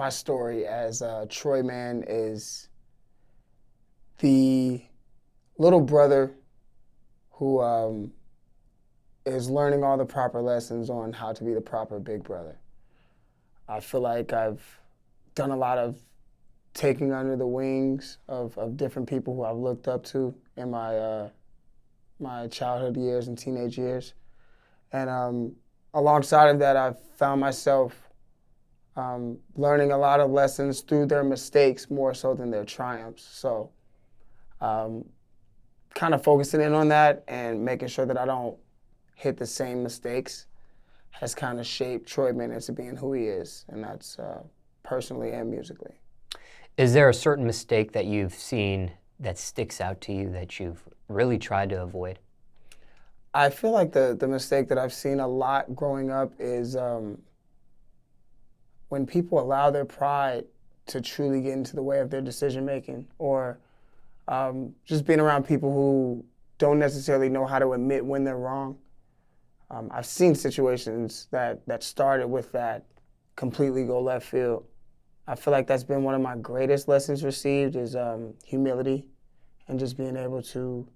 my story as TrOyMaN is the little brother who is learning all the proper lessons on how to be the proper big brother. I feel like I've done a lot of taking under the wings of different people who I've looked up to in my childhood years and teenage years. And alongside of that, I've found myself learning a lot of lessons through their mistakes more so than their triumphs. So kind of focusing in on that and making sure that I don't hit the same mistakes has kind of shaped TrOyMaN into being who he is, and that's personally and musically. Is there a certain mistake that you've seen that sticks out to you that you've really tried to avoid? I feel like the mistake that I've seen a lot growing up is when people allow their pride to truly get into the way of their decision making, or just being around people who don't necessarily know how to admit when they're wrong. I've seen situations that started with that completely go left field. I feel like that's been one of my greatest lessons received is humility and just being able to,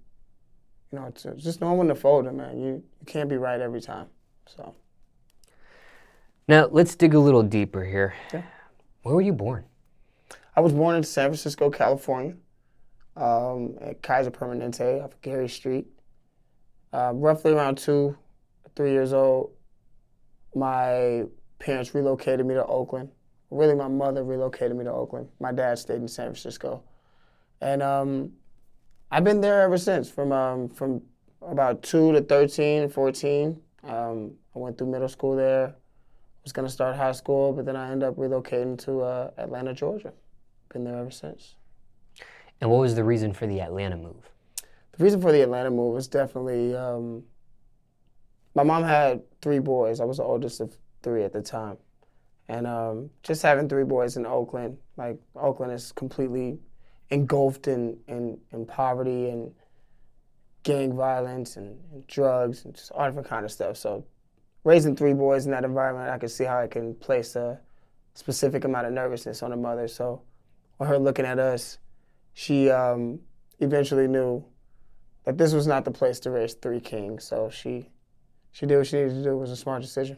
to just know when to fold it, man. You can't be right every time, so. Now, let's dig a little deeper here. Yeah. Where were you born? I was born in San Francisco, California, at Kaiser Permanente off of Gary Street. Roughly around 2 or 3 years old, my parents relocated me to Oakland. Really, my mother relocated me to Oakland. My dad stayed in San Francisco. And I've been there ever since, from about 2 to 13, 14. I went through middle school there. Was going to start high school, but then I ended up relocating to Atlanta, Georgia. Been there ever since. And what was the reason for the Atlanta move? The reason for the Atlanta move was definitely, my mom had 3 boys. I was the oldest of 3 at the time. And just having 3 boys in Oakland, like Oakland is completely engulfed in poverty and gang violence and drugs and just all different kind of stuff. So raising 3 boys in that environment, I could see how it can place a specific amount of nervousness on a mother. So with her looking at us, she eventually knew that this was not the place to raise 3 kings. So she did what she needed to do. It was a smart decision.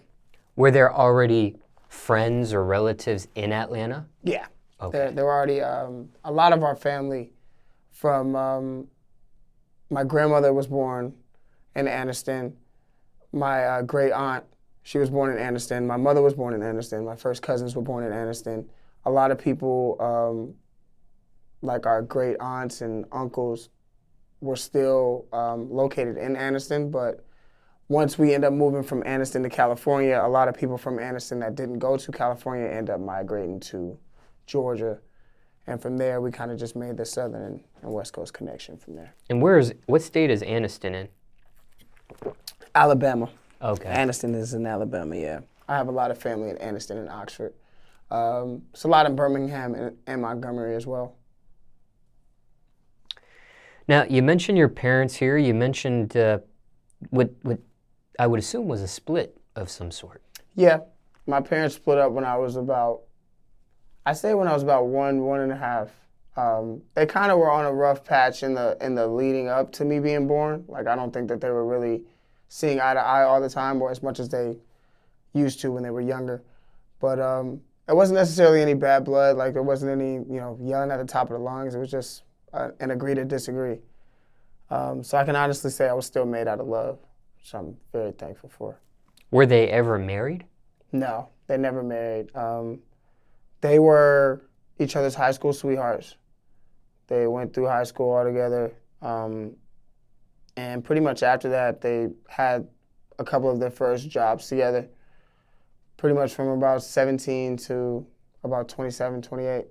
Were there already friends or relatives in Atlanta? Yeah. Okay. There were already a lot of our family from, my grandmother was born in Anniston. My great aunt, she was born in Anniston. My mother was born in Anniston. My first cousins were born in Anniston. A lot of people, like our great aunts and uncles, were still located in Anniston, but once we end up moving from Anniston to California, a lot of people from Anniston that didn't go to California end up migrating to Georgia. And from there, we kind of just made the southern and west coast connection from there. And what state is Anniston in? Alabama. Okay. Anniston is in Alabama, yeah. I have a lot of family in Anniston and Oxford. It's a lot in Birmingham and Montgomery as well. Now, you mentioned your parents here. You mentioned what I would assume was a split of some sort. Yeah. My parents split up when I was about, when I was about 1.5. They kind of were on a rough patch in the leading up to me being born. Like, I don't think that they were really seeing eye to eye all the time or as much as they used to when they were younger. But it wasn't necessarily any bad blood. Like, there wasn't any, yelling at the top of the lungs. It was just an agree to disagree. So I can honestly say I was still made out of love, which I'm very thankful for. Were they ever married? No, they never married. They were each other's high school sweethearts. They went through high school all together. And pretty much after that, they had a couple of their first jobs together, pretty much from about 17 to about 27, 28,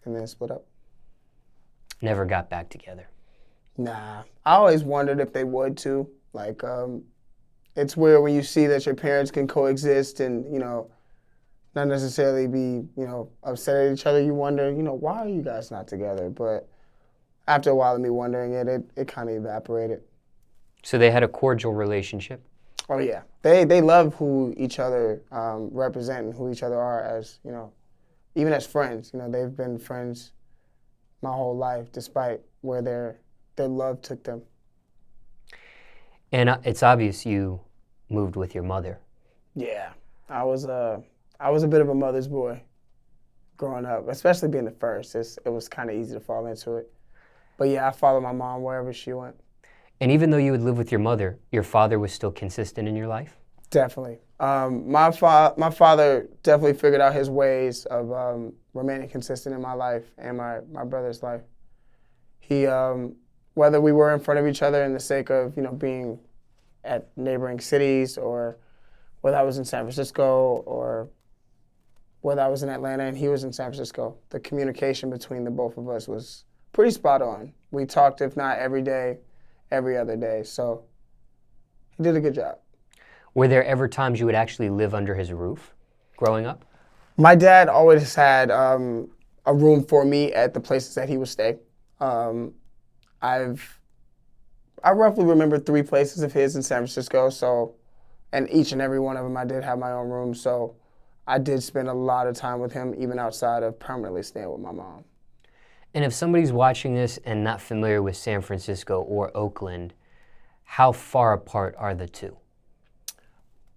and then split up. Never got back together. Nah. I always wondered if they would too. Like, it's weird when you see that your parents can coexist and, not necessarily be, upset at each other. You wonder, why are you guys not together? But after a while of me wondering it kind of evaporated. So they had a cordial relationship? Oh, yeah. They love who each other represent and who each other are as, even as friends, you know, they've been friends my whole life, despite where their love took them. And it's obvious you moved with your mother. Yeah, I was a bit of a mother's boy growing up, especially being the first. It was kind of easy to fall into it. But yeah, I followed my mom wherever she went. And even though you would live with your mother, your father was still consistent in your life? Definitely. My father definitely figured out his ways of remaining consistent in my life and my brother's life. He, whether we were in front of each other in the sake of, you know, being at neighboring cities, or whether I was in San Francisco, or whether I was in Atlanta and he was in San Francisco, the communication between the both of us was pretty spot on. We talked, if not every day, every other day. So he did a good job. Were there ever times you would actually live under his roof growing up? My dad always had a room for me at the places that he would stay. I roughly remember 3 places of his in San Francisco. So, and each and every one of them, I did have my own room. So, I did spend a lot of time with him, even outside of permanently staying with my mom. And if somebody's watching this and not familiar with San Francisco or Oakland, how far apart are the two?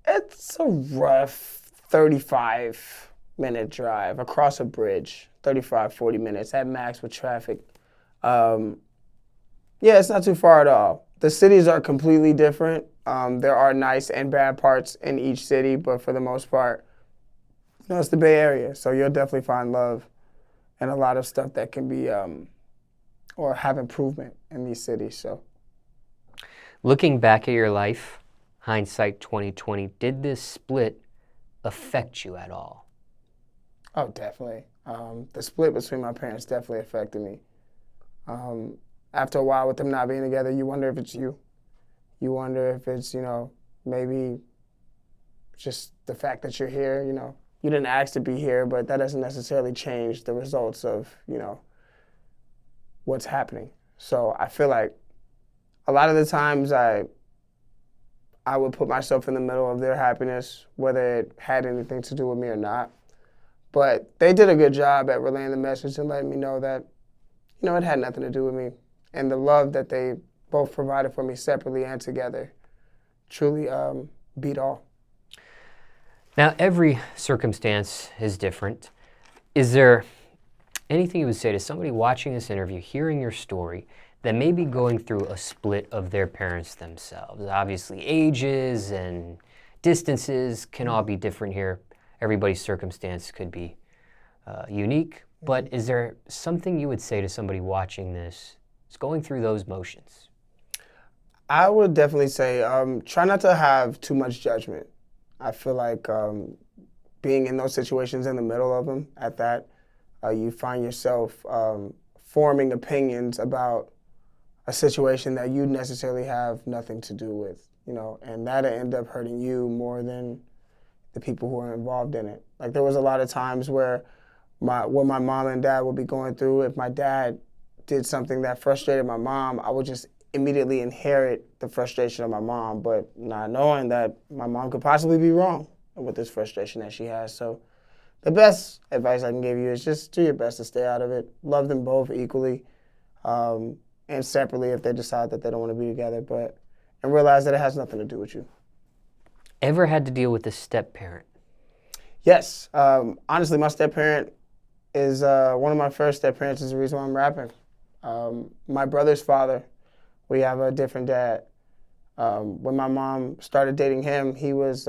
It's a rough 35-minute drive across a bridge, 35, 40 minutes at max with traffic. Yeah, it's not too far at all. The cities are completely different. There are nice and bad parts in each city, but for the most part, you know, it's the Bay Area, so you'll definitely find love and a lot of stuff that can be or have improvement in these cities. So, Looking back at your life, hindsight 2020, did this split affect you at all? oh, definitely. The split between my parents definitely affected me. After a while, with them not being together, you wonder if it's you. You wonder if it's, you know, maybe just the fact that you're here, you know. You didn't ask to be here, but that doesn't necessarily change the results of, you know, what's happening. So I feel like a lot of the times I would put myself in the middle of their happiness, whether it had anything to do with me or not. But they did a good job at relaying the message and letting me know that, you know, it had nothing to do with me. And the love that they both provided for me separately and together truly beat all. Now, every circumstance is different. Is there anything you would say to somebody watching this interview, hearing your story, that may be going through a split of their parents themselves? Obviously, ages and distances can all be different here. Everybody's circumstance could be unique. But is there something you would say to somebody watching this, who's going through those motions? I would definitely say try not to have too much judgment. I feel like being in those situations in the middle of them, at that, you find yourself forming opinions about a situation that you necessarily have nothing to do with, you know, and that'll end up hurting you more than the people who are involved in it. Like, there was a lot of times where what my mom and dad would be going through, if my dad did something that frustrated my mom, I would just immediately inherit the frustration of my mom, but not knowing that my mom could possibly be wrong with this frustration that she has. So the best advice I can give you is just do your best to stay out of it. Love them both equally, and separately if they decide that they don't want to be together, and realize that it has nothing to do with you. Ever had to deal with a step-parent? Yes. Honestly, my step-parent is one of my first step-parents is the reason why I'm rapping. My brother's father, we have a different dad. When my mom started dating him, he was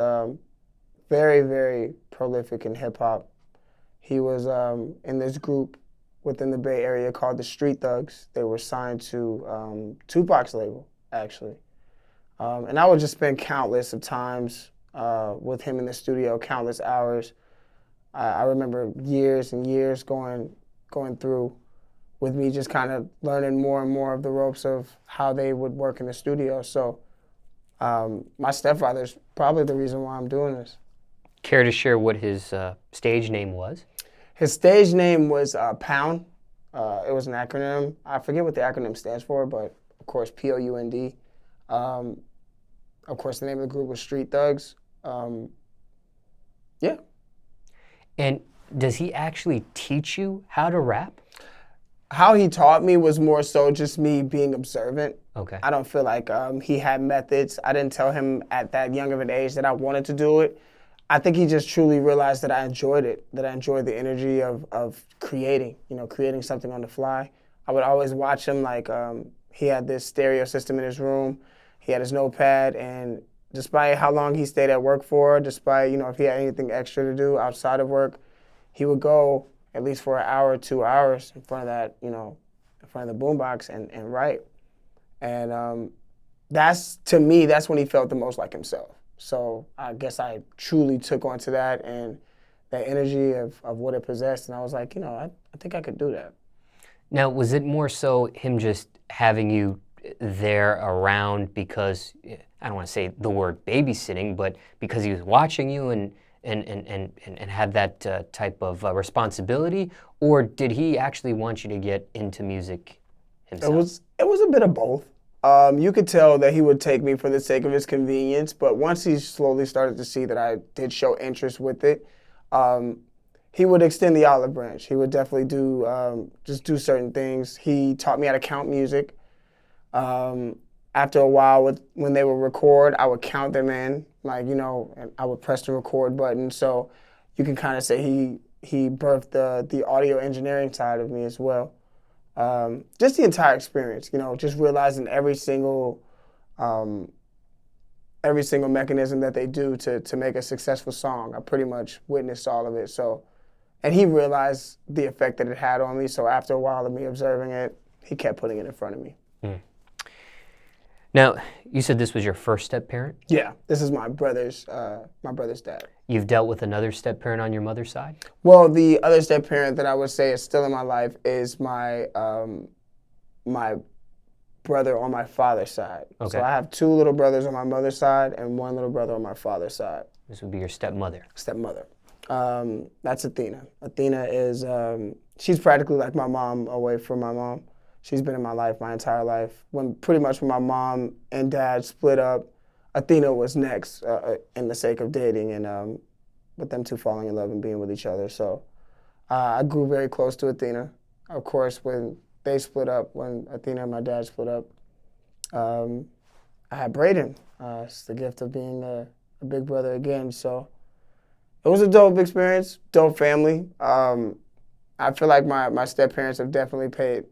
very, very prolific in hip-hop. He was in this group within the Bay Area called the Street Thugs. They were signed to Tupac's label, actually. And I would just spend countless of times with him in the studio, countless hours. I remember years and years going through with me just kind of learning more and more of the ropes of how they would work in the studio. So my stepfather's probably the reason why I'm doing this. Care to share what his stage name was? His stage name was Pound. It was an acronym. I forget what the acronym stands for, but of course, POUND. Of course, the name of the group was Street Thugs. Yeah. And does he actually teach you how to rap? How he taught me was more so just me being observant. Okay. I don't feel like he had methods. I didn't tell him at that young of an age that I wanted to do it. I think he just truly realized that I enjoyed it, that I enjoyed the energy of creating, creating something on the fly. I would always watch him like he had this stereo system in his room. He had his notepad, and despite how long he stayed at work for, despite, if he had anything extra to do outside of work, he would go at least for an hour, 2 hours in front of that, in front of the boombox and write. And to me, that's when he felt the most like himself. So I guess I truly took onto that and that energy of what it possessed. And I was like, I think I could do that. Now, was it more so him just having you there around because, I don't want to say the word babysitting, but because he was watching you and had that type of responsibility? Or did he actually want you to get into music himself? It was a bit of both. You could tell that he would take me for the sake of his convenience, but once he slowly started to see that I did show interest with it, he would extend the olive branch. He would definitely just do certain things. He taught me how to count music. After a while, when they would record, I would count them in, and I would press the record button. So you can kind of say he birthed the audio engineering side of me as well. Just the entire experience, just realizing every single mechanism that they do to make a successful song. I pretty much witnessed all of it. So, and he realized the effect that it had on me. So after a while of me observing it, he kept putting it in front of me. Mm. Now, you said this was your first step-parent? Yeah, this is my brother's dad. You've dealt with another step-parent on your mother's side? Well, the other step-parent that I would say is still in my life is my my brother on my father's side. Okay. So I have 2 little brothers on my mother's side and 1 little brother on my father's side. This would be your stepmother. Stepmother. That's Athena. Athena is, she's practically like my mom away from my mom. She's been in my life my entire life. When my mom and dad split up, Athena was next in the sake of dating and with them 2 falling in love and being with each other. So I grew very close to Athena. Of course, when they split up, when Athena and my dad split up, I had Brayden. It's the gift of being a big brother again. So it was a dope experience, dope family. I feel like my step-parents have definitely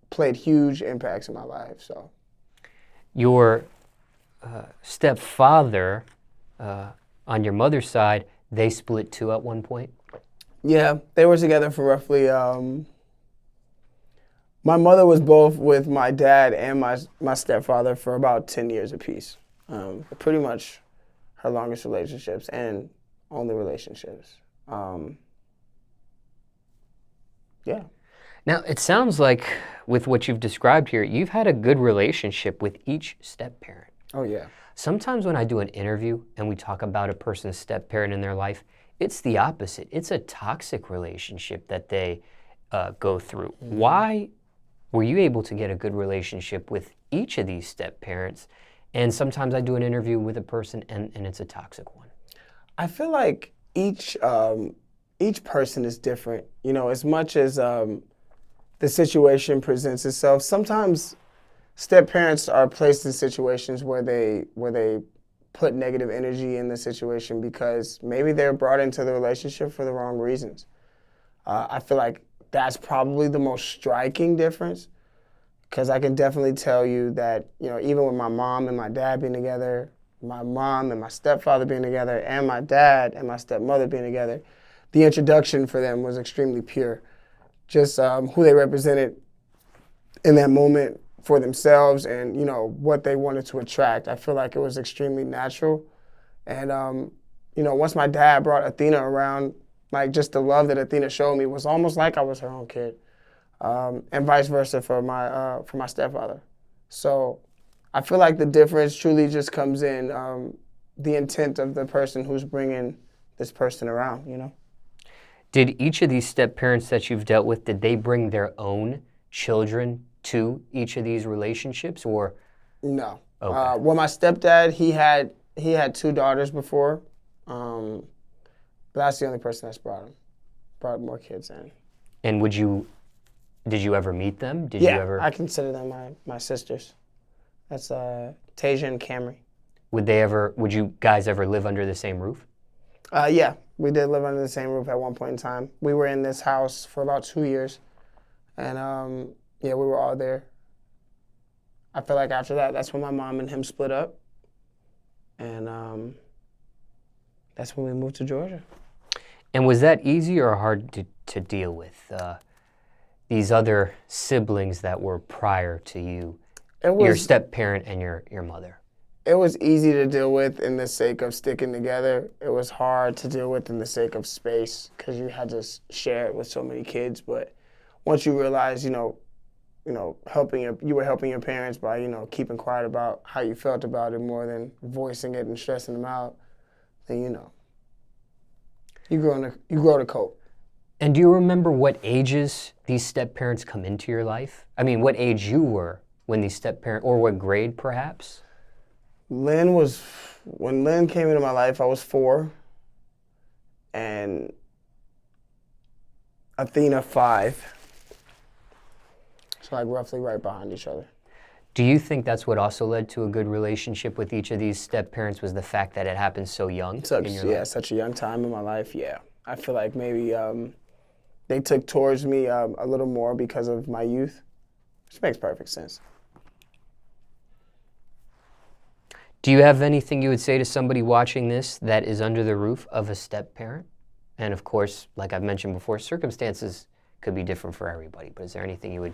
played huge impacts in my life. So, your stepfather on your mother's side, they split too at one point? Yeah, they were together for roughly. My mother was both with my dad and my stepfather for about 10 years apiece. Pretty much her longest relationships and only relationships. Yeah. Now, it sounds like with what you've described here, you've had a good relationship with each step-parent. Oh, yeah. Sometimes when I do an interview and we talk about a person's step-parent in their life, it's the opposite. It's a toxic relationship that they go through. Mm-hmm. Why were you able to get a good relationship with each of these step-parents? And sometimes I do an interview with a person and it's a toxic one. I feel like each person is different. As much as the situation presents itself, sometimes step-parents are placed in situations where they put negative energy in the situation because maybe they're brought into the relationship for the wrong reasons. I feel like that's probably the most striking difference because I can definitely tell you that, even with my mom and my dad being together, my mom and my stepfather being together, and my dad and my stepmother being together, the introduction for them was extremely pure. Just who they represented in that moment for themselves and, what they wanted to attract. I feel like it was extremely natural. And, once my dad brought Athena around, like just the love that Athena showed me was almost like I was her own kid. And vice versa for my stepfather. So I feel like the difference truly just comes in the intent of the person who's bringing this person around, Did each of these step-parents that you've dealt with, did they bring their own children to each of these relationships, or? No. Okay. Well, my stepdad, he had 2 daughters before, but that's the only person that's brought him. brought more kids in. And did you ever meet them? Did Yeah, you ever? I consider them my sisters. That's Tasia and Camry. Would you guys ever live under the same roof? Yeah, we did live under the same roof at one point in time. We were in this house for about 2 years, and yeah, we were all there. I feel like after that, that's when my mom and him split up, and that's when we moved to Georgia. And was that easy or hard to deal with? These other siblings that were prior to you, your step-parent and your mother? It was easy to deal with in the sake of sticking together. It was hard to deal with in the sake of space because you had to share it with so many kids. But once you realize, you were helping your parents by, keeping quiet about how you felt about it more than voicing it and stressing them out, then, you grow to cope. And do you remember what ages these step-parents come into your life? I mean, what age you were when these step-parents, or what grade perhaps? When Lynn came into my life, I was 4, and Athena 5. So like roughly right behind each other. Do you think that's what also led to a good relationship with each of these step-parents, was the fact that it happened so young in your life? Such a young time in my life, yeah. I feel like maybe they took towards me a little more because of my youth, which makes perfect sense. Do you have anything you would say to somebody watching this that is under the roof of a step-parent? And of course, like I've mentioned before, circumstances could be different for everybody, but is there anything you would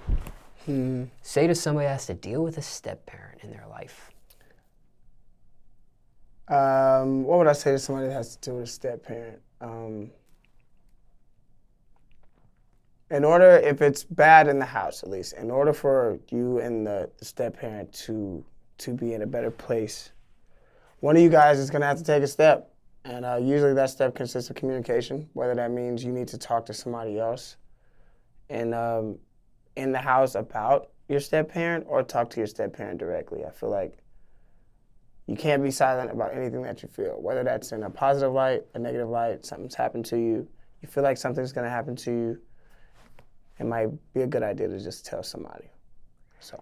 say to somebody that has to deal with a step-parent in their life? What would I say to somebody that has to deal with a step-parent? If it's bad in the house, at least, in order for you and the step-parent to be in a better place, one of you guys is going to have to take a step. And usually that step consists of communication, whether that means you need to talk to somebody else in the house about your step-parent or talk to your step-parent directly. I feel like you can't be silent about anything that you feel, whether that's in a positive light, a negative light, something's happened to you, you feel like something's going to happen to you, it might be a good idea to just tell somebody. So.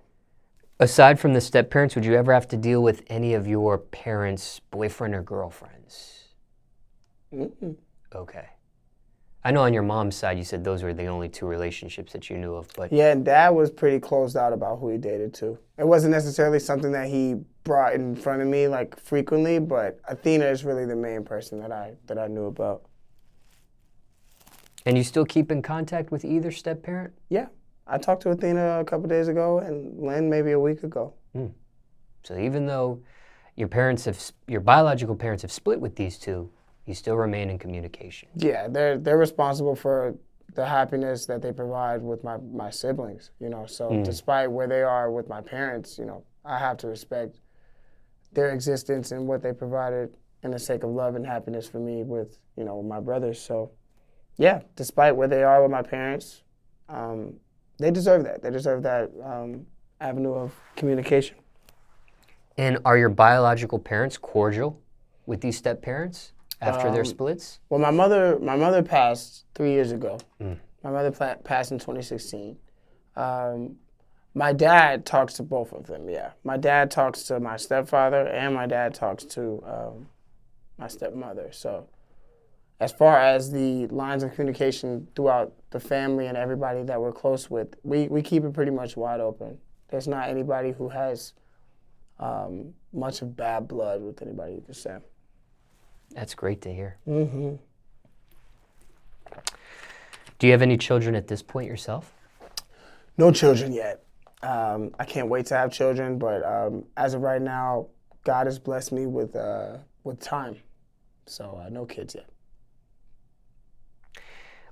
Aside from the step-parents, would you ever have to deal with any of your parents' boyfriend or girlfriends? Mm-mm. Okay. I know on your mom's side you said those were the only 2 relationships that you knew of, but... Yeah, and Dad was pretty closed out about who he dated too. It wasn't necessarily something that he brought in front of me like frequently, but Athena is really the main person that I knew about. And you still keep in contact with either step-parent? Yeah. I talked to Athena a couple days ago and Lynn maybe a week ago. So even though your biological parents have split with these 2, you still remain in communication. Yeah, they're responsible for the happiness that they provide with my siblings, So despite where they are with my parents, I have to respect their existence and what they provided in the sake of love and happiness for me with my brothers. So yeah, despite where they are with my parents, they deserve that. They deserve that avenue of communication. And are your biological parents cordial with these step-parents after their splits? Well, my mother passed 3 years ago. My mother passed in 2016. My dad talks to both of them, yeah. My dad talks to my stepfather and my dad talks to my stepmother. So as far as the lines of communication throughout the family and everybody that we're close with, we keep it pretty much wide open. There's not anybody who has much of bad blood with anybody, you could say. That's great to hear. Mm-hmm. Do you have any children at this point yourself? No children yet. I can't wait to have children, but as of right now, God has blessed me with time. So no kids yet.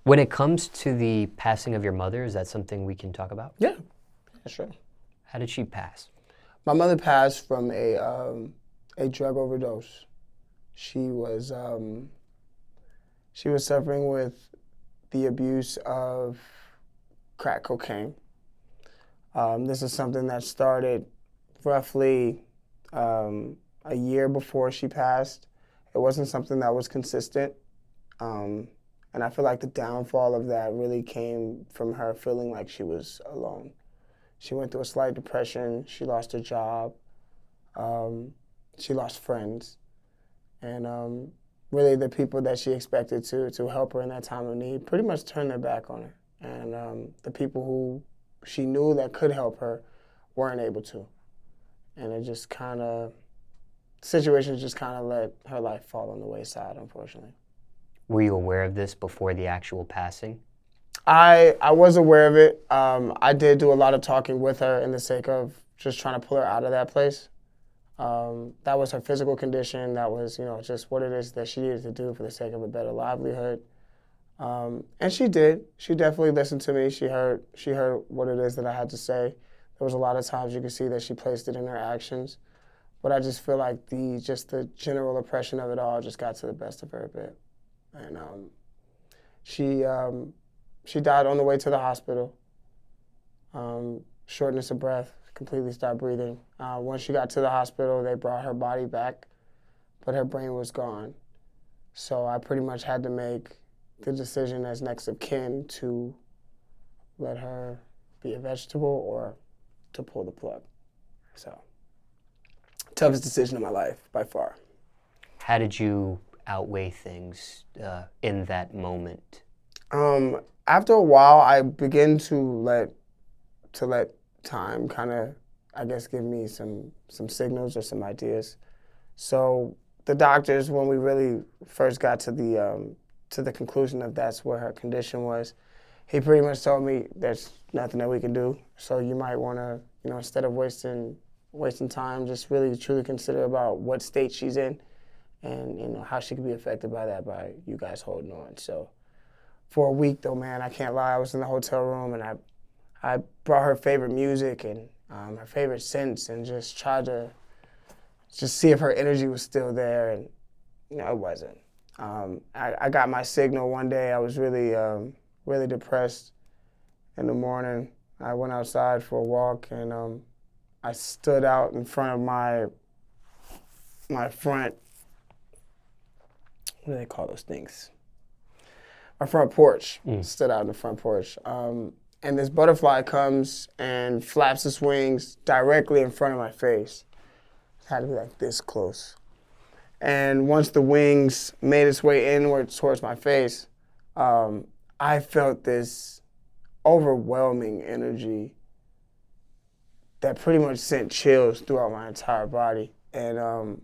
When it comes to the passing of your mother, is that something we can talk about? Yeah, sure. How did she pass? My mother passed from a drug overdose. She was suffering with the abuse of crack cocaine. This is something that started roughly a year before she passed. It wasn't something that was consistent. And And I feel like the downfall of that really came from her feeling like she was alone. She went through a slight depression. She lost her job. She lost friends. And really the people that she expected to help her in that time of need pretty much turned their back on her. And the people who she knew that could help her weren't able to. And it just kind of, situations just kind of let her life fall on the wayside, unfortunately. Were you aware of this before the actual passing? I was aware of it. I did do a lot of talking with her in the sake of just trying to pull her out of that place. That was her physical condition. That was, just what it is that she needed to do for the sake of a better livelihood. And she did. She definitely listened to me. She heard what it is that I had to say. There was a lot of times you could see that she placed it in her actions. But I just feel like the general oppression of it all just got to the best of her a bit. And she died on the way to the hospital. Shortness of breath, completely stopped breathing. Once she got to the hospital, they brought her body back, but her brain was gone. So I pretty much had to make the decision as next of kin to let her be a vegetable or to pull the plug. So, toughest decision of my life, by far. How did you outweigh things in that moment? After a while, I began to let time kind of, I guess, give me some signals or some ideas. So the doctors, when we really first got to the conclusion of that's where her condition was, he pretty much told me there's nothing that we can do. So you might want to, instead of wasting time, just really truly consider about what state she's in and how she could be affected by that, by you guys holding on. So for a week though, man, I can't lie, I was in the hotel room and I brought her favorite music and her favorite scents and just tried to just see if her energy was still there, and it wasn't. I got my signal one day. I was really depressed in the morning. I went outside for a walk and I stood out in front of my front, what do they call those things? My front porch. Stood out in the front porch. And this butterfly comes and flaps its wings directly in front of my face. It had to be like this close. And once the wings made its way inward towards my face, I felt this overwhelming energy that pretty much sent chills throughout my entire body. And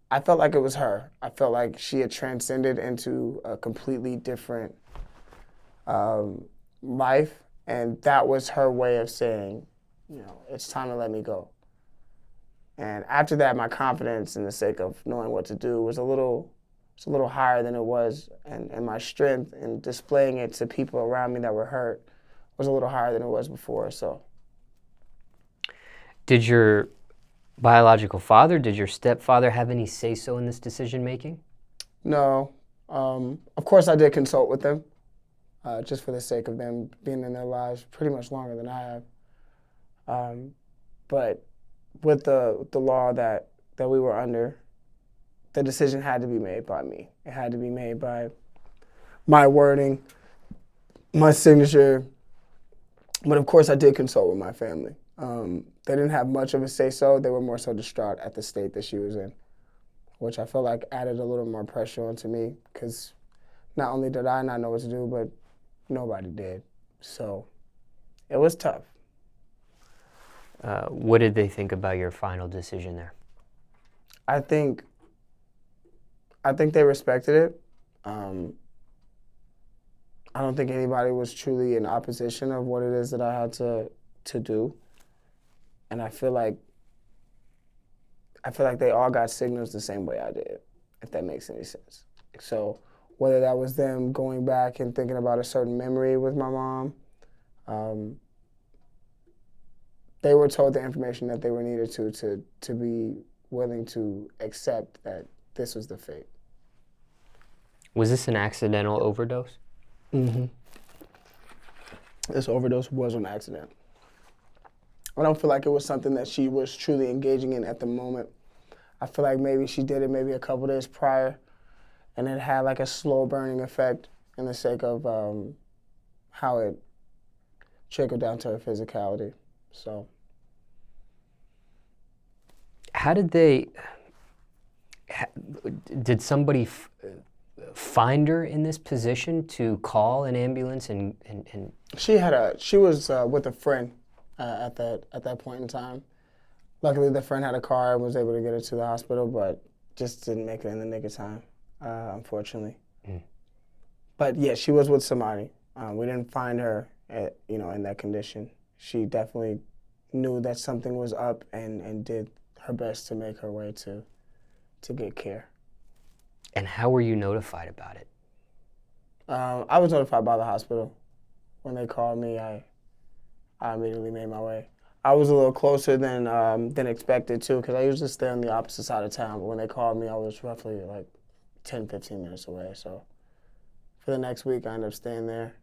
I felt like it was her. I felt like she had transcended into a completely different life, and that was her way of saying, it's time to let me go. And after that, my confidence in the sake of knowing what to do was a little higher than it was, and my strength in displaying it to people around me that were hurt was a little higher than it was before. So, did your biological father, did your stepfather have any say-so in this decision-making? No. Of course, I did consult with them, just for the sake of them being in their lives pretty much longer than I have. But with the law that we were under, the decision had to be made by me. It had to be made by my wording, my signature. But of course, I did consult with my family. They didn't have much of a say-so. They were more so distraught at the state that she was in, which I feel like added a little more pressure onto me, because not only did I not know what to do, but nobody did. So it was tough. What did they think about your final decision there? I think they respected it. I don't think anybody was truly in opposition of what it is that I had to do. And I feel like they all got signals the same way I did, if that makes any sense. So whether that was them going back and thinking about a certain memory with my mom, they were told the information that they were needed to be willing to accept that this was the fate. Was this an accidental overdose? Mm-hmm. This overdose was an accident. I don't feel like it was something that she was truly engaging in at the moment. I feel like maybe she did it maybe a couple days prior, and it had like a slow burning effect in the sake of how it trickled down to her physicality. So, How did they? Did somebody find her in this position to call an ambulance and she was with a friend at that point in time. Luckily, the friend had a car and was able to get her to the hospital, but just didn't make it in the nick of time, unfortunately. But yeah, she was with somebody. We didn't find her, in that condition. She definitely knew that something was up and did her best to make her way to get care. And how were you notified about it? I was notified by the hospital. When they called me, I immediately made my way. I was a little closer than expected too, because I usually stay on the opposite side of town. But when they called me, I was roughly like 10, 15 minutes away. So for the next week, I ended up staying there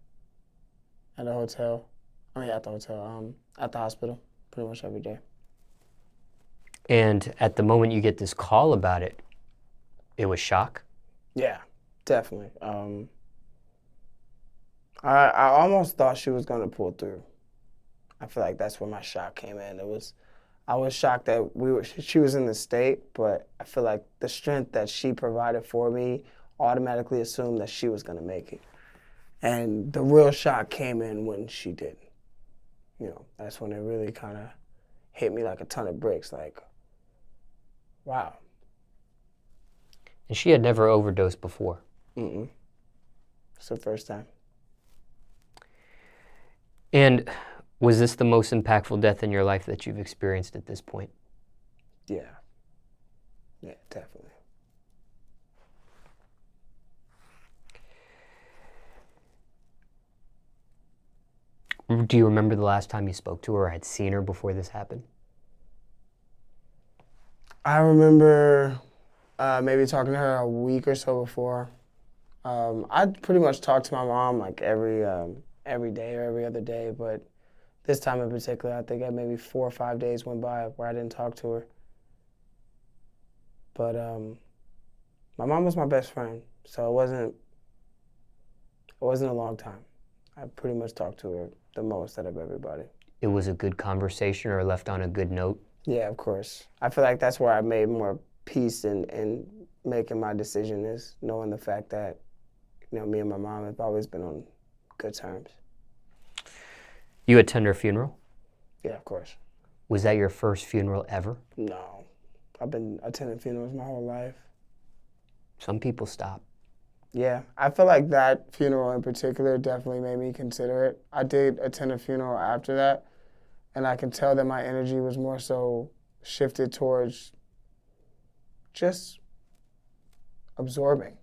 at the hotel. At the hospital, pretty much every day. And at the moment you get this call about it, it was shock? Yeah, definitely. I almost thought she was gonna pull through. I feel like that's where my shock came in. I was shocked that she was in the state, but I feel like the strength that she provided for me automatically assumed that she was gonna make it. And the real shock came in when she didn't. That's when it really kind of hit me like a ton of bricks. Like, wow. And she had never overdosed before? It's the first time. And was this the most impactful death in your life that you've experienced at this point? Yeah. Yeah, definitely. Do you remember the last time you spoke to her or had seen her before this happened? I remember maybe talking to her a week or so before. I pretty much talked to my mom like every day or every other day, but this time in particular, I think maybe 4 or 5 days went by where I didn't talk to her. But my mom was my best friend, so it wasn't a long time. I pretty much talked to her the most out of everybody. It was a good conversation or left on a good note? Yeah, of course. I feel like that's where I made more peace in making my decision, is knowing the fact that, me and my mom have always been on good terms. You attend her funeral? Yeah, of course. Was that your first funeral ever? No. I've been attending funerals my whole life. Some people stop. Yeah, I feel like that funeral in particular definitely made me consider it. I did attend a funeral after that, and I can tell that my energy was more so shifted towards just absorbing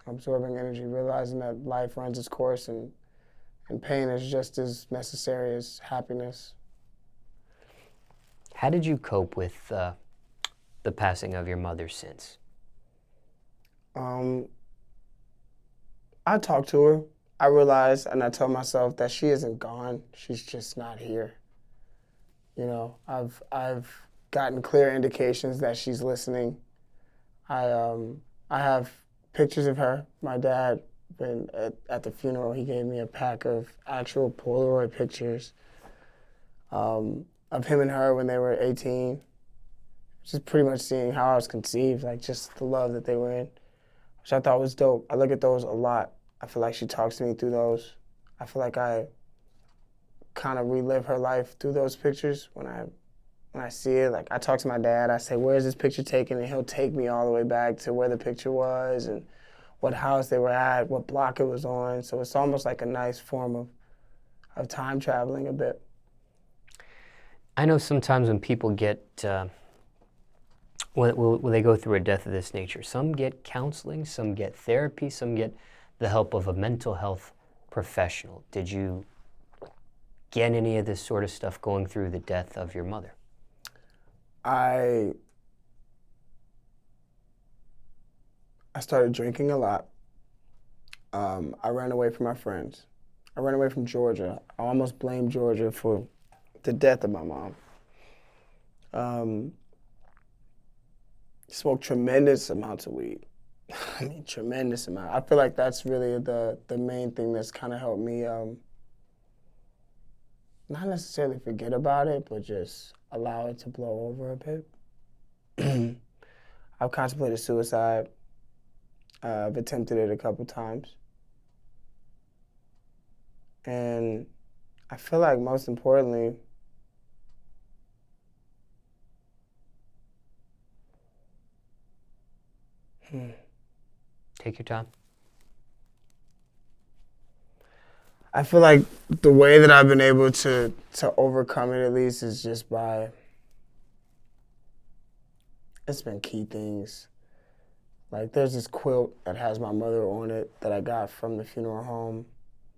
energy, realizing that life runs its course and pain is just as necessary as happiness. How did you cope with the passing of your mother since? I talked to her. I realized and I told myself that she isn't gone. She's just not here. I've gotten clear indications that she's listening. I have pictures of her. My dad, when at the funeral, he gave me a pack of actual Polaroid pictures of him and her when they were 18. Just pretty much seeing how I was conceived, like just the love that they were in, which I thought was dope. I look at those a lot. I feel like she talks to me through those. I feel like I kind of relive her life through those pictures when I see it. Like, I talk to my dad, I say, where's this picture taken? And he'll take me all the way back to where the picture was and what house they were at, what block it was on. So it's almost like a nice form of time traveling a bit. I know sometimes when people get, when they go through a death of this nature, some get counseling, some get therapy, some get the help of a mental health professional. Did you get any of this sort of stuff going through the death of your mother? I started drinking a lot. I ran away from my friends. I ran away from Georgia. I almost blamed Georgia for the death of my mom. Smoked tremendous amounts of weed. I mean, tremendous amount. I feel like that's really the main thing that's kind of helped me not necessarily forget about it, but just allow it to blow over a bit. I've contemplated suicide. I've attempted it a couple times. And I feel like most importantly, Take your time. I feel like the way that I've been able to overcome it, at least, is just by, it's been key things. Like, there's this quilt that has my mother on it that I got from the funeral home.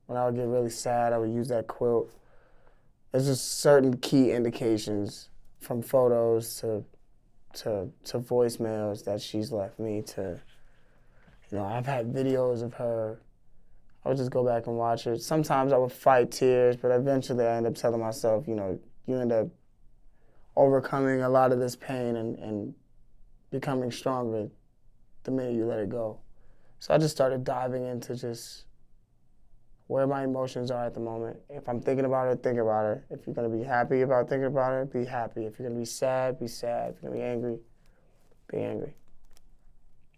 When I would get really sad, I would use that quilt. There's just certain key indications, from photos to voicemails that she's left me to, I've had videos of her. I would just go back and watch it. Sometimes I would fight tears, but eventually I end up telling myself, you end up overcoming a lot of this pain and becoming stronger the minute you let it go. So I just started diving into just where my emotions are at the moment. If I'm thinking about it, think about it. If you're gonna be happy about thinking about it, be happy. If you're gonna be sad, be sad. If you're gonna be angry, be angry.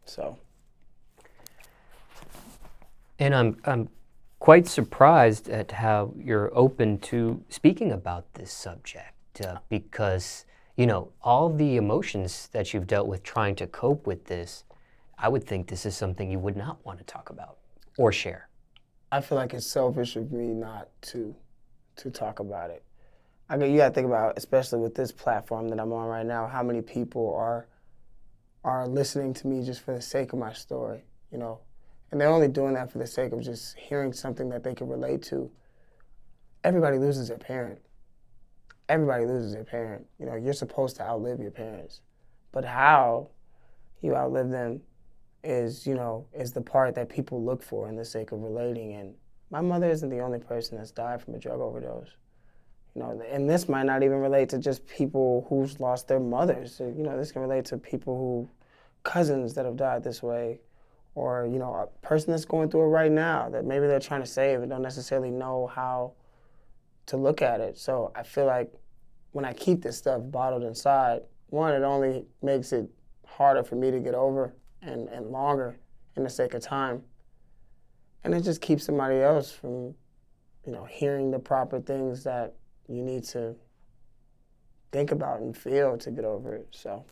So. And I'm quite surprised at how you're open to speaking about this subject because, all the emotions that you've dealt with trying to cope with this, I would think this is something you would not want to talk about or share. I feel like it's selfish of me not to talk about it. You gotta think about, especially with this platform that I'm on right now, how many people are listening to me just for the sake of my story, And they're only doing that for the sake of just hearing something that they can relate to. Everybody loses their parent. Everybody loses their parent. You're supposed to outlive your parents. But how you outlive them is the part that people look for in the sake of relating. And my mother isn't the only person that's died from a drug overdose. And this might not even relate to just people who's lost their mothers. This can relate to people cousins that have died this way. Or, a person that's going through it right now that maybe they're trying to save and don't necessarily know how to look at it. So I feel like when I keep this stuff bottled inside, one, it only makes it harder for me to get over and longer in the sake of time. And it just keeps somebody else from, hearing the proper things that you need to think about and feel to get over it, so.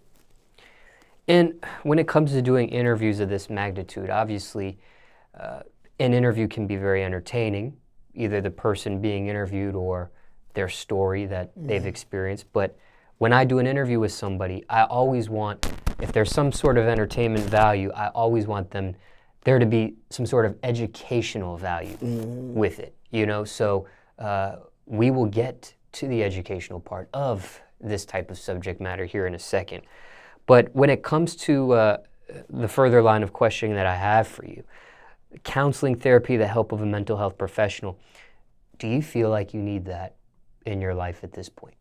And when it comes to doing interviews of this magnitude, obviously, an interview can be very entertaining, either the person being interviewed or their story that they've experienced. But when I do an interview with somebody, I always want, if there's some sort of entertainment value, I always want there to be some sort of educational value with it, So we will get to the educational part of this type of subject matter here in a second. But when it comes to the further line of questioning that I have for you, counseling, therapy, the help of a mental health professional, do you feel like you need that in your life at this point,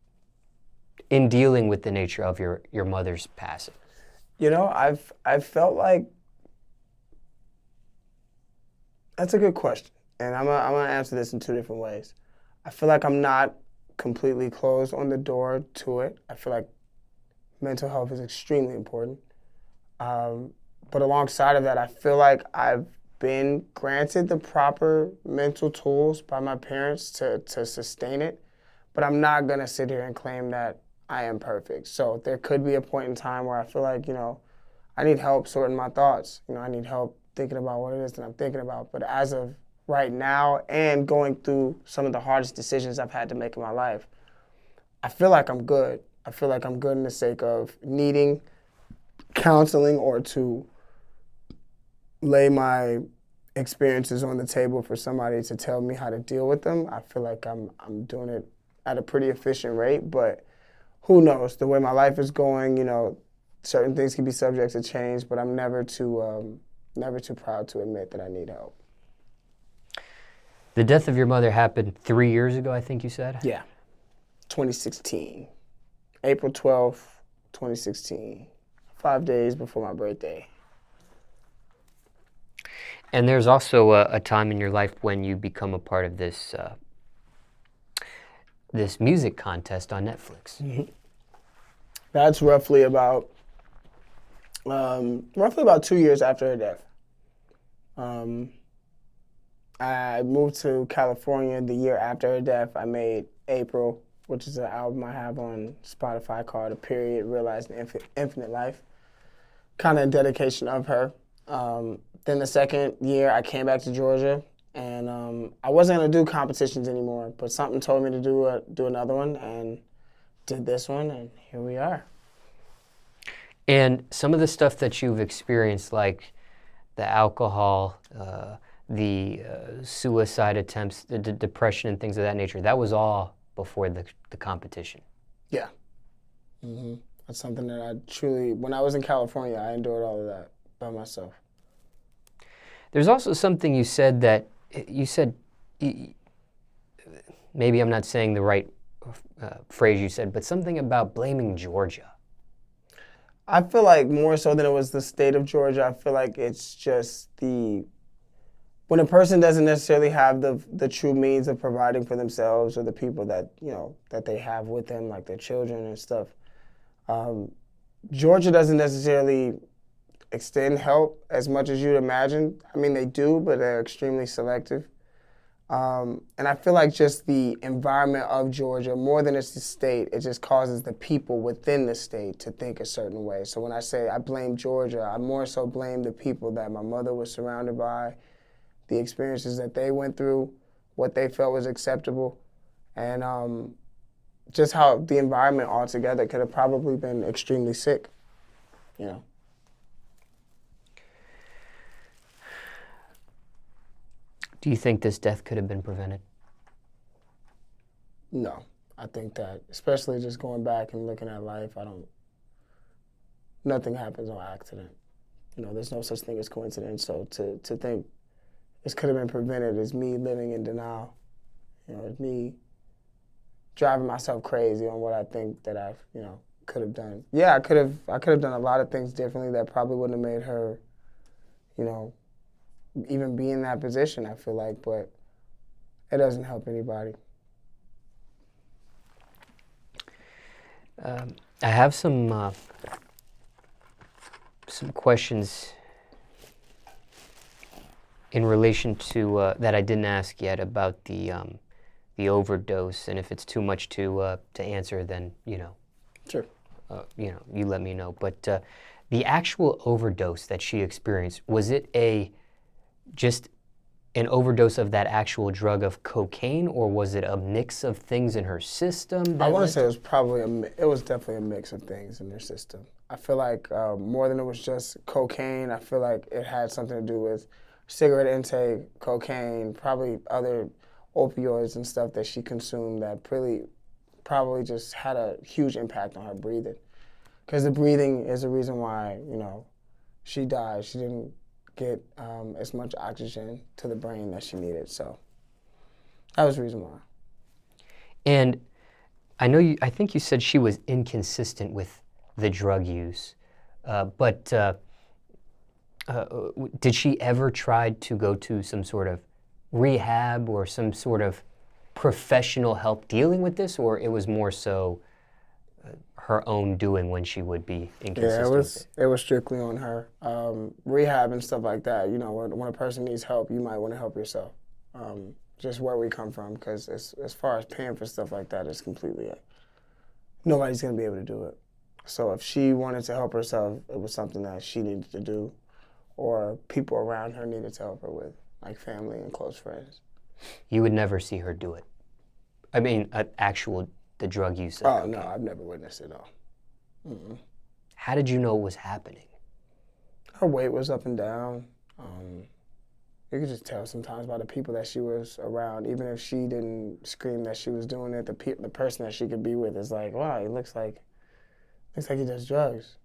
in dealing with the nature of your mother's passing? I've felt like, that's a good question. And I'm gonna answer this in two different ways. I feel like I'm not completely closed on the door to it. I feel like mental health is extremely important. But alongside of that, I feel like I've been granted the proper mental tools by my parents to sustain it. But I'm not going to sit here and claim that I am perfect. So there could be a point in time where I feel like, I need help sorting my thoughts. I need help thinking about what it is that I'm thinking about. But as of right now and going through some of the hardest decisions I've had to make in my life, I feel like I'm good. I feel like I'm good in the sake of needing counseling or to lay my experiences on the table for somebody to tell me how to deal with them. I feel like I'm doing it at a pretty efficient rate, but who knows? The way my life is going, certain things can be subject to change, but I'm never too proud to admit that I need help. The death of your mother happened 3 years ago, I think you said? Yeah, 2016. April 12th, 2016, 5 days before my birthday. And there's also a time in your life when you become a part of this this music contest on Netflix. Mm-hmm. That's roughly about 2 years after her death. I moved to California the year after her death. I made April, which is an album I have on Spotify called A Period, Realized Infinite Life. Kind of a dedication of her. Then the second year, I came back to Georgia, and I wasn't going to do competitions anymore, but something told me to do another one, and did this one, and here we are. And some of the stuff that you've experienced, like the alcohol, the suicide attempts, the depression and things of that nature, that was all before the competition. Yeah. Mm-hmm. That's something that I truly, when I was in California, I endured all of that by myself. There's also something you said that, maybe I'm not saying the right phrase you said, but something about blaming Georgia. I feel like more so than it was the state of Georgia, I feel like it's just when a person doesn't necessarily have the true means of providing for themselves or the people that, that they have with them, like their children and stuff, Georgia doesn't necessarily extend help as much as you'd imagine. I mean, they do, but they're extremely selective. And I feel like just the environment of Georgia, more than it's the state, it just causes the people within the state to think a certain way. So when I say I blame Georgia, I more so blame the people that my mother was surrounded by, the experiences that they went through, what they felt was acceptable, and just how the environment altogether could have probably been extremely sick, Do you think this death could have been prevented? No. I think that, especially just going back and looking at life, nothing happens on accident. There's no such thing as coincidence. So to think this could have been prevented is me living in denial. It's me driving myself crazy on what I think that I, could have done. Yeah, I could have done a lot of things differently that probably wouldn't have made her, even be in that position, I feel like, but it doesn't help anybody. I have some questions in relation to that I didn't ask yet about the overdose, and if it's too much to answer, then Sure. You let me know. But the actual overdose that she experienced, was it just an overdose of that actual drug of cocaine, or was it a mix of things in her system? I want to say it was definitely a mix of things in her system. I feel like more than it was just cocaine, I feel like it had something to do with cigarette intake, cocaine, probably other opioids and stuff that she consumed that probably just had a huge impact on her breathing. Because the breathing is the reason why, she died. She didn't get as much oxygen to the brain that she needed. So that was the reason why. And I think you said she was inconsistent with the drug use, but did she ever try to go to some sort of rehab or some sort of professional help dealing with this, or it was more so her own doing when she would be inconsistent? Yeah, it was strictly on her. Rehab and stuff like that, when a person needs help, you might want to help yourself. Just where we come from, because as far as paying for stuff like that, it's completely nobody's going to be able to do it. So if she wanted to help herself, it was something that she needed to do, or people around her needed to help her with, like family and close friends. You would never see her do it? I mean, the drug use? Oh, no, I've never witnessed it, no. Mm-mm. How did you know it was happening? Her weight was up and down. You could just tell sometimes by the people that she was around, even if she didn't scream that she was doing it, the person that she could be with is like, wow, he looks like he does drugs.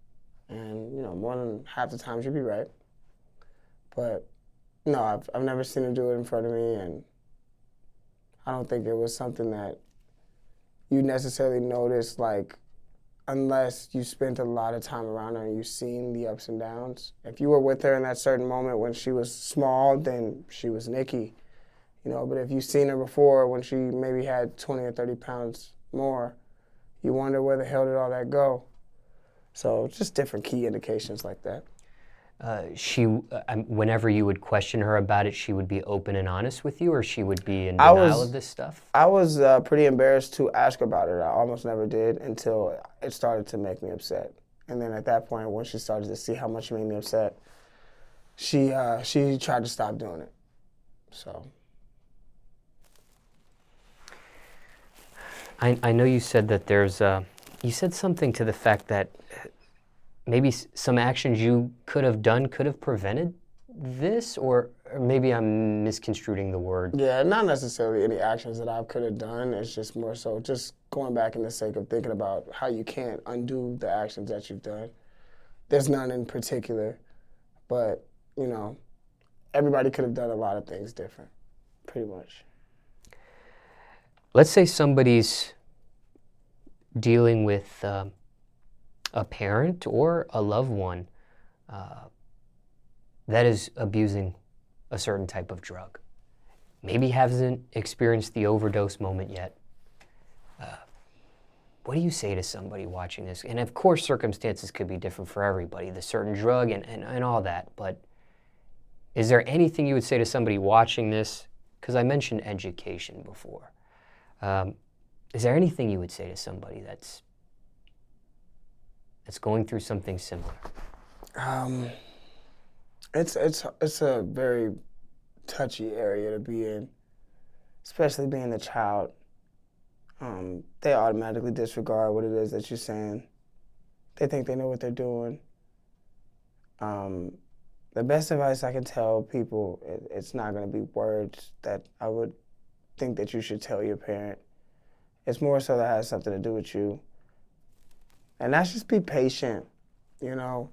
And, more than half the time she'd be right. But, no, I've never seen her do it in front of me, and I don't think it was something that you necessarily notice, like, unless you spent a lot of time around her and you've seen the ups and downs. If you were with her in that certain moment when she was small, then she was Nikki, you know. But if you've seen her before when she maybe had 20 or 30 pounds more, you wonder where the hell did all that go. So just different key indications like that. Whenever you would question her about it, she would be open and honest with you, or she would be in denial of this stuff? I was pretty embarrassed to ask about it. I almost never did until it started to make me upset. And then at that point, when she started to see how much it made me upset, she tried to stop doing it. So. I know you said that you said something to the fact that maybe some actions you could have done could have prevented this, or maybe I'm misconstruing the word. Yeah, not necessarily any actions that I could have done. It's just more so just going back in the sake of thinking about how you can't undo the actions that you've done. There's none in particular, but, you know, everybody could have done a lot of things different, pretty much. Let's say somebody's dealing with a parent or a loved one that is abusing a certain type of drug. Maybe hasn't experienced the overdose moment yet. What do you say to somebody watching this? And of course, circumstances could be different for everybody, the certain drug and all that, but is there anything you would say to somebody watching this? Because I mentioned education before. Is there anything you would say to somebody that's going through something similar? It's a very touchy area to be in, especially being a child. They automatically disregard what it is that you're saying. They think they know what they're doing. The best advice I can tell people, it's not going to be words that I would think that you should tell your parent. It's more so that has something to do with you. And that's just be patient, you know.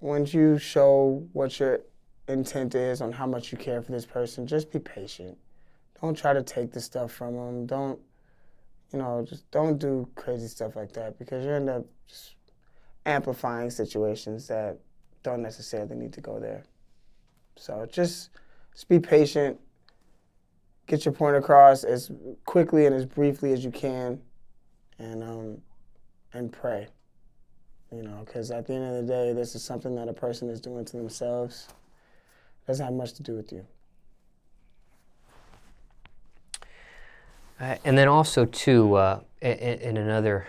Once you show what your intent is on how much you care for this person, just be patient. Don't try to take the stuff from them. Just don't do crazy stuff like that, because you end up just amplifying situations that don't necessarily need to go there. So just be patient. Get your point across as quickly and as briefly as you can, and pray. You know, because at the end of the day, this is something that a person is doing to themselves. It doesn't have much to do with you. And then also, too, in another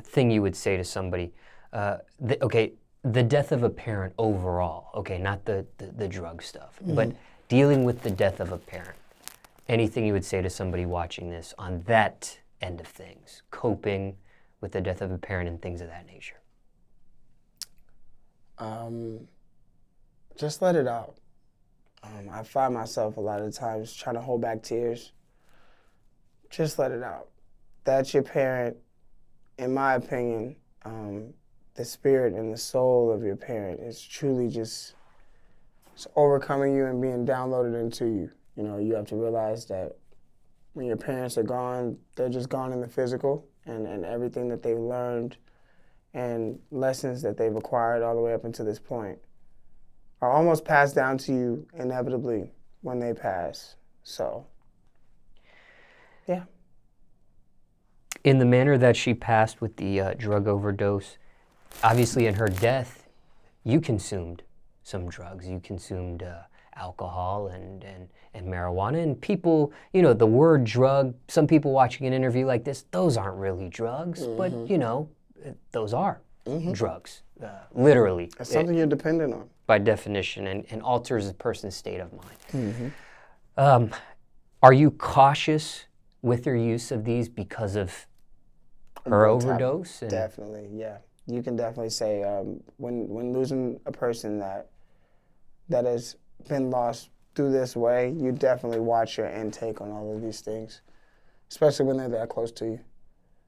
thing you would say to somebody, the death of a parent overall, okay, not the drug stuff, but dealing with the death of a parent. Anything you would say to somebody watching this on that end of things, coping with the death of a parent and things of that nature? Just let it out. I find myself a lot of times trying to hold back tears. Just let it out. That's your parent. In my opinion, the spirit and the soul of your parent is truly just overcoming you and being downloaded into you. You know, you have to realize that when your parents are gone, they're just gone in the physical, and everything that they've learned and lessons that they've acquired all the way up until this point are almost passed down to you inevitably when they pass. So, yeah. In the manner that she passed with the drug overdose, obviously in her death, you consumed some drugs. You consumed alcohol and marijuana. And people, you know, the word drug, some people watching an interview like this, those aren't really drugs, but, you know, those are drugs, literally. It's something you're dependent on. By definition, and alters a person's state of mind. Are you cautious with your use of these because of her overdose? Definitely, yeah. You can definitely say when losing a person that has been lost through this way, you definitely watch your intake on all of these things, especially when they're that close to you.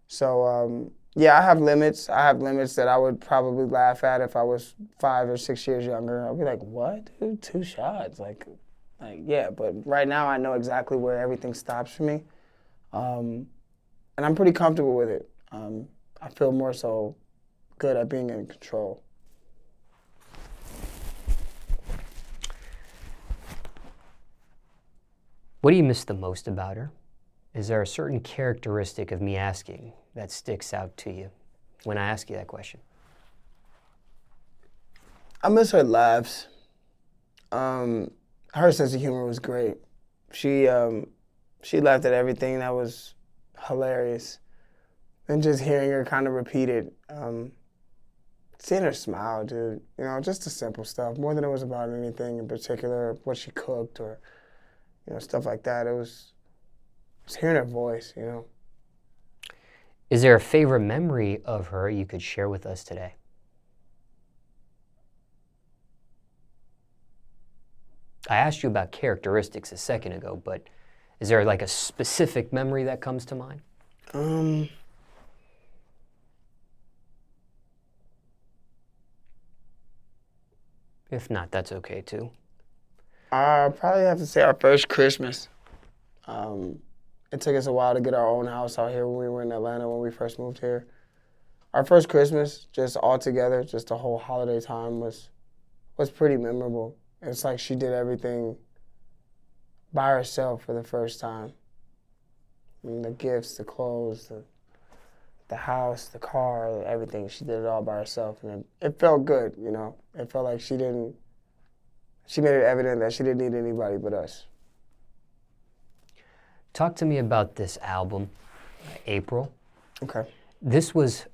So, yeah, I have limits. I have limits that I would probably laugh at if I was 5 or 6 years younger. I'd be like, what, dude? 2 shots? Like, yeah, but right now I know exactly where everything stops for me. And I'm pretty comfortable with it. I feel more so good at being in control. What do you miss the most about her? Is there a certain characteristic of me asking that sticks out to you when I ask you that question? I miss her laughs. Her sense of humor was great. She laughed at everything that was hilarious. And just hearing her kind of repeat it, seeing her smile, dude, you know, just the simple stuff, more than it was about anything in particular, what she cooked or, you know, stuff like that. It was just hearing her voice, you know. Is there a favorite memory of her you could share with us today? I asked you about characteristics a second ago, but is there like a specific memory that comes to mind? If not, that's okay too. I probably have to say our first Christmas. It took us a while to get our own house out here when we were in Atlanta when we first moved here. Our first Christmas, just all together, just the whole holiday time was pretty memorable. It's like she did everything by herself for the first time. I mean, the gifts, the clothes, the house, the car, everything. She did it all by herself, and it felt good, you know. It felt like she made it evident that she didn't need anybody but us. Talk to me about this album, April. Okay. This was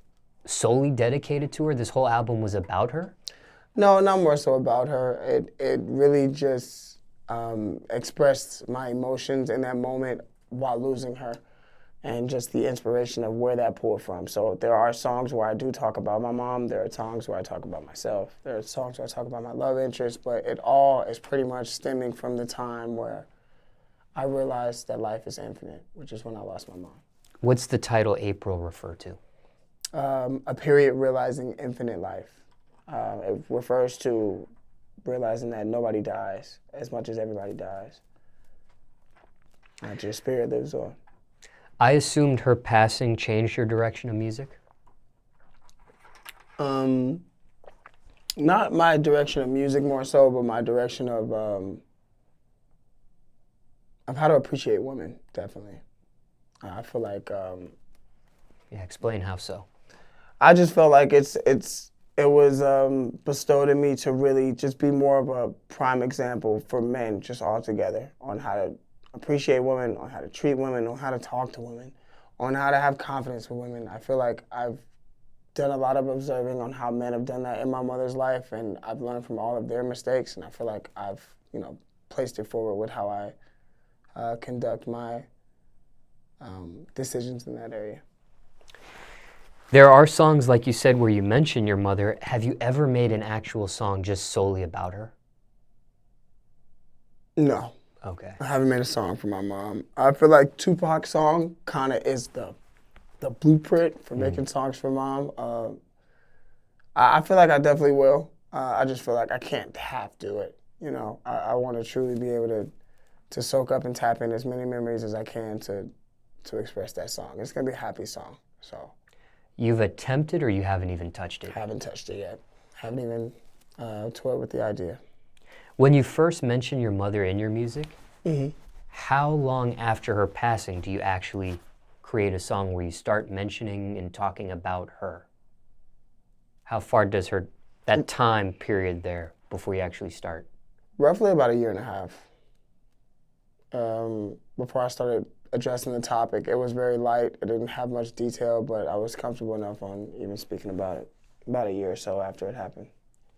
solely dedicated to her? This whole album was about her? No, not more so about her. It really just expressed my emotions in that moment while losing her, and just the inspiration of where that pulled from. So there are songs where I do talk about my mom. There are songs where I talk about myself. There are songs where I talk about my love interest, but it all is pretty much stemming from the time where I realized that life is infinite, which is when I lost my mom. What's the title April refer to? A period realizing infinite life. It refers to realizing that nobody dies as much as everybody dies. That your spirit lives on. I assumed her passing changed your direction of music? Not my direction of music more so, but my direction of how to appreciate women, definitely. I feel like Yeah, explain how so. I just felt like it was bestowed in me to really just be more of a prime example for men just all together on how to appreciate women, on how to treat women, on how to talk to women, on how to have confidence with women. I feel like I've done a lot of observing on how men have done that in my mother's life, and I've learned from all of their mistakes, and I feel like I've, you know, placed it forward with how I conduct my decisions in that area. There are songs, like you said, where you mention your mother. Have you ever made an actual song just solely about her? No. Okay. I haven't made a song for my mom. I feel like Tupac's song kind of is the blueprint for making songs for mom. I feel like I definitely will. I just feel like I can't half do it. You know, I want to truly be able to soak up and tap in as many memories as I can to express that song. It's gonna be a happy song. So. You've attempted, or you haven't even touched it? Haven't touched it yet. Haven't even toyed with the idea. When you first mention your mother in your music, how long after her passing do you actually create a song where you start mentioning and talking about her? How far does that time period there before you actually start? Roughly about 1.5 years. Before I started addressing the topic, it was very light. It didn't have much detail, but I was comfortable enough on even speaking about it about 1 year or so after it happened.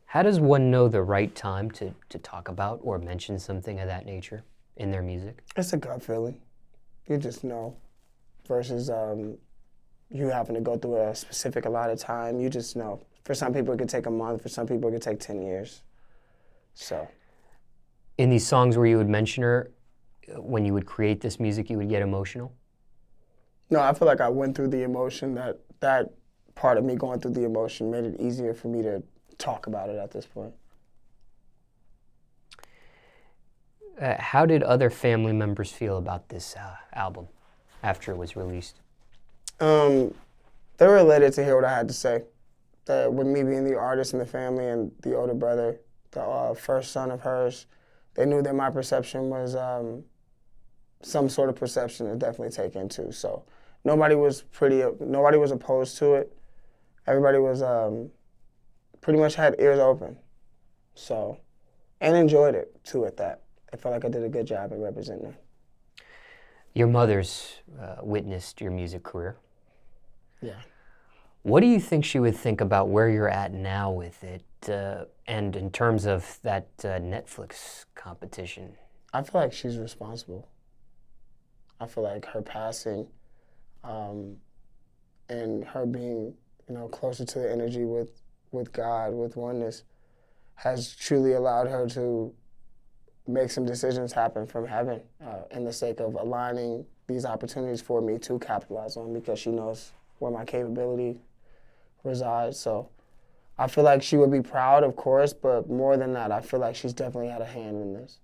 How does one know the right time to talk about or mention something of that nature in their music? It's a gut feeling. You just know. Versus you having to go through a specific allotted time. You just know. For some people, it could take a month. For some people, it could take 10 years. So. In these songs where you would mention her, when you would create this music, you would get emotional? No, I feel like I went through the emotion. That part of me going through the emotion made it easier for me to talk about it at this point. How did other family members feel about this album after it was released? They They were elated to hear what I had to say. That with me being the artist in the family and the older brother, the first son of hers, they knew that my perception was some sort of perception to definitely take into. So nobody was opposed to it. Everybody was pretty much had ears open. So, and enjoyed it too at that. I felt like I did a good job at representing her. Your mother's witnessed your music career. Yeah. What do you think she would think about where you're at now with it, and in terms of that Netflix competition? I feel like she's responsible. I feel like her passing and her being, closer to the energy with God, with oneness, has truly allowed her to make some decisions happen from heaven in the sake of aligning these opportunities for me to capitalize on, because she knows where my capability resides. So I feel like she would be proud, of course, but more than that, I feel like she's definitely had a hand in this.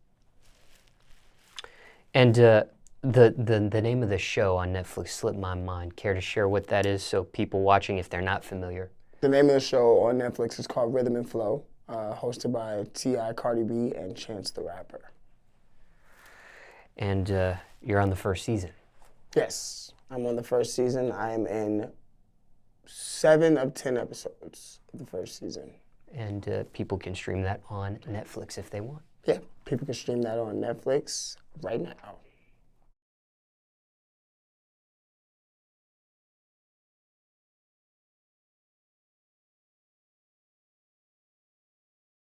And the name of the show on Netflix slipped my mind. Care to share what that is so people watching, if they're not familiar? The name of the show on Netflix is called Rhythm and Flow, hosted by T.I., Cardi B, and Chance the Rapper. And you're on the first season. Yes, I'm on the first season. I am in 7 of 10 episodes of the first season. And people can stream that on Netflix if they want. Yeah, people can stream that on Netflix right now.